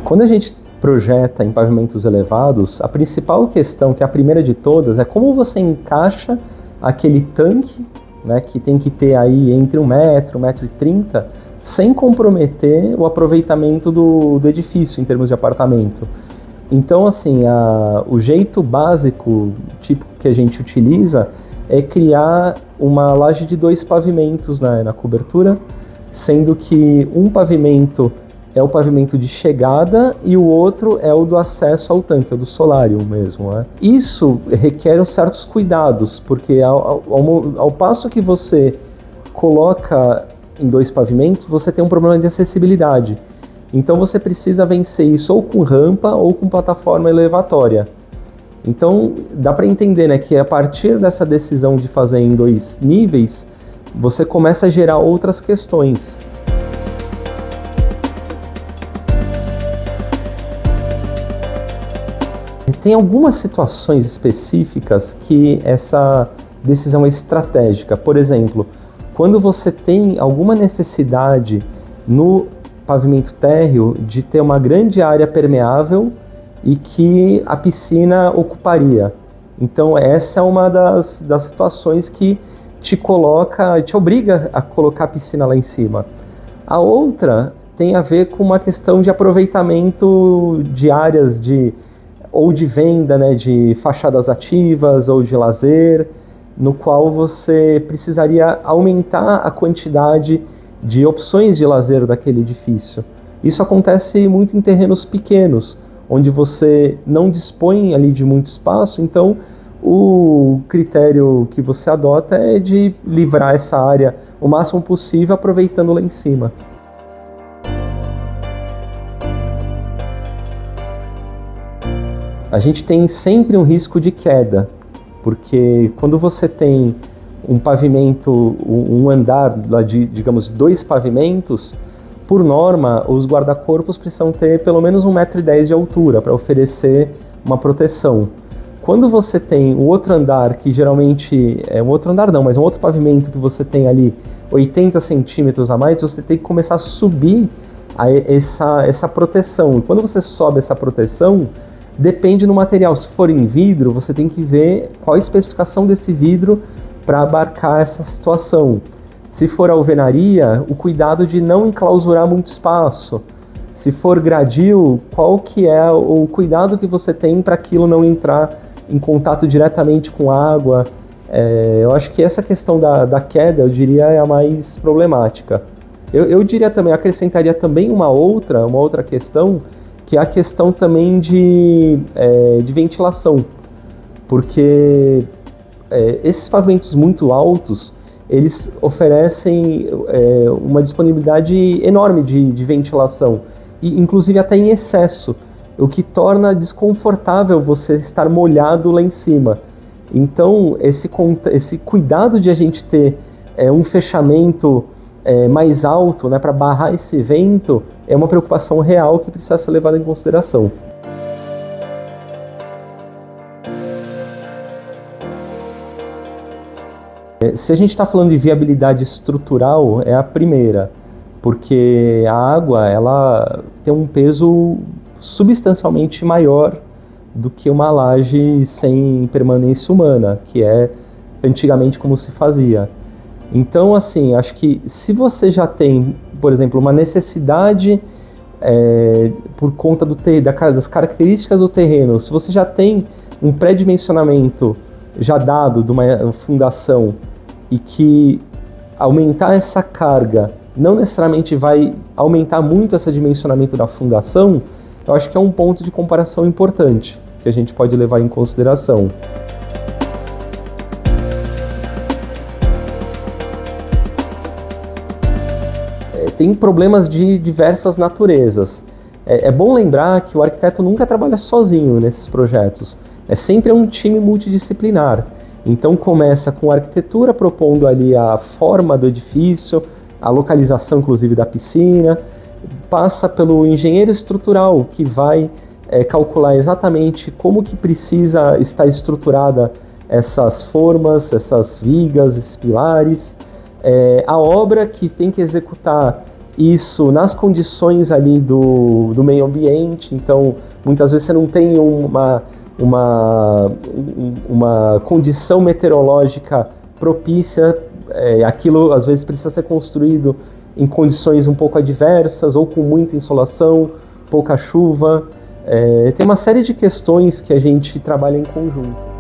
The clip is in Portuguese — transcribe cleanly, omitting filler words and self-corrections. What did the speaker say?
Quando a gente projeta em pavimentos elevados, a principal questão, que é a primeira de todas, é como você encaixa aquele tanque, né, que tem que ter aí entre 1 metro, 1,30 m, sem comprometer o aproveitamento do edifício em termos de apartamento. Então, assim, o jeito básico, típico que a gente utiliza, é criar uma laje de 2 pavimentos na cobertura, sendo que um pavimento é o pavimento de chegada e o outro é o do acesso ao tanque, é o do solário mesmo, né? Isso requer certos cuidados, porque ao passo que você coloca em 2 pavimentos, você tem um problema de acessibilidade. Então você precisa vencer isso ou com rampa ou com plataforma elevatória. Então dá para entender, né, que a partir dessa decisão de fazer em 2 níveis, você começa a gerar outras questões. Tem algumas situações específicas que essa decisão é estratégica. Por exemplo, quando você tem alguma necessidade no pavimento térreo de ter uma grande área permeável e que a piscina ocuparia. Então essa é uma das situações que te obriga a colocar a piscina lá em cima. A outra tem a ver com uma questão de aproveitamento de áreas ou de venda, né, de fachadas ativas ou de lazer, no qual você precisaria aumentar a quantidade de opções de lazer daquele edifício. Isso acontece muito em terrenos pequenos, onde você não dispõe ali de muito espaço, então o critério que você adota é de livrar essa área o máximo possível, aproveitando lá em cima. A gente tem sempre um risco de queda, porque quando você tem um pavimento, um andar lá de, digamos, 2 pavimentos, por norma, os guarda-corpos precisam ter pelo menos 1,10 m de altura para oferecer uma proteção. Quando você tem o outro andar, que geralmente é um outro andar não, mas um outro pavimento que você tem ali 80 centímetros a mais, você tem que começar a subir essa proteção. E quando você sobe essa proteção, depende do material. Se for em vidro, você tem que ver qual a especificação desse vidro para abarcar essa situação. Se for alvenaria, o cuidado de não enclausurar muito espaço. Se for gradil, qual que é o cuidado que você tem para aquilo não entrar em contato diretamente com água. Eu acho que essa questão da queda, eu diria, é a mais problemática. Eu diria também, acrescentaria também uma outra questão, que é a questão também de ventilação, porque esses pavimentos muito altos, eles oferecem uma disponibilidade enorme de ventilação, e inclusive até em excesso, o que torna desconfortável você estar molhado lá em cima. Então esse cuidado de a gente ter um fechamento mais alto, né, para barrar esse vento, é uma preocupação real que precisa ser levada em consideração. Se a gente está falando de viabilidade estrutural, é a primeira, porque a água ela tem um peso substancialmente maior do que uma laje sem permanência humana, que é antigamente como se fazia. Então, assim, acho que se você já tem, por exemplo, uma necessidade por conta das características do terreno, se você já tem um pré-dimensionamento já dado de uma fundação e que aumentar essa carga não necessariamente vai aumentar muito esse dimensionamento da fundação, eu acho que é um ponto de comparação importante que a gente pode levar em consideração. Tem problemas de diversas naturezas. É bom lembrar que o arquiteto nunca trabalha sozinho nesses projetos. É sempre um time multidisciplinar. Então começa com a arquitetura propondo ali a forma do edifício, a localização inclusive da piscina, passa pelo engenheiro estrutural, que vai calcular exatamente como que precisa estar estruturada essas formas, essas vigas, esses pilares, a obra que tem que executar isso nas condições ali do meio ambiente. Então, muitas vezes você não tem uma condição meteorológica propícia, aquilo às vezes precisa ser construído em condições um pouco adversas, ou com muita insolação, pouca chuva. Tem uma série de questões que a gente trabalha em conjunto.